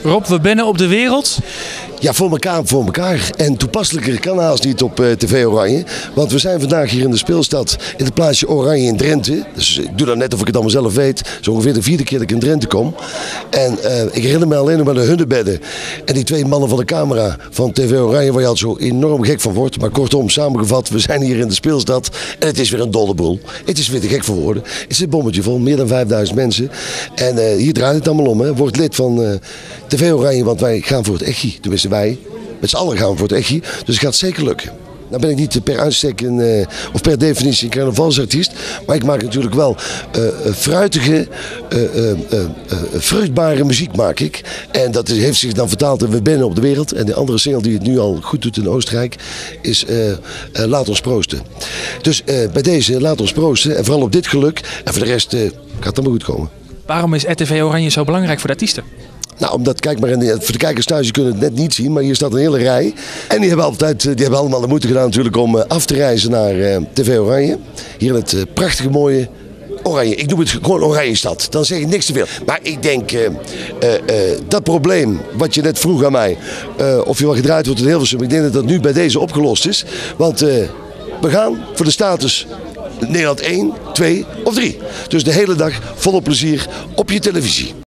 Rob, we bennen op de wereld. Ja, voor elkaar. En toepasselijker kan haast niet op TV Oranje. Want we zijn vandaag hier in de speelstad in het plaatsje Oranje in Drenthe. Dus ik doe dat net of ik het allemaal zelf weet. Zo ongeveer de 4e keer dat ik in Drenthe kom. En ik herinner me alleen nog maar de hunebedden. En die 2 mannen van de camera van TV Oranje waar je al zo enorm gek van wordt. Maar kortom, samengevat, we zijn hier in de speelstad. En het is weer een dolle boel. Het is weer te gek voor woorden. Het is een bommetje vol, meer dan 5000 mensen. En hier draait het allemaal om. Hè. Word lid van TV Oranje, want wij gaan voor het Echi. Tenminste wij, met z'n allen gaan we voor het Echi. Dus het gaat zeker lukken. Nou ben ik niet per uitstek of per definitie een carnavalsartiest. Maar ik maak natuurlijk wel fruitige, vruchtbare muziek maak ik. En dat heeft zich dan vertaald in We Bennen op de Wereld. En de andere single die het nu al goed doet in Oostenrijk is Laat ons proosten. Dus bij deze laat ons proosten. En vooral op dit geluk. En voor de rest gaat het allemaal goed komen. Waarom is RTV Oranje zo belangrijk voor de artiesten? Nou, omdat, kijk maar, voor de kijkers thuis, je kunt het net niet zien, maar hier staat een hele rij. En die hebben allemaal de moeite gedaan natuurlijk om af te reizen naar TV Oranje. Hier in het prachtige mooie Oranje. Ik noem het gewoon Oranjestad. Dan zeg ik niks te veel. Maar ik denk, dat probleem wat je net vroeg aan mij, of je wel gedraaid wordt in Hilversum, ik denk dat dat nu bij deze opgelost is. Want we gaan voor de status Nederland 1, 2 of 3. Dus de hele dag volop plezier op je televisie.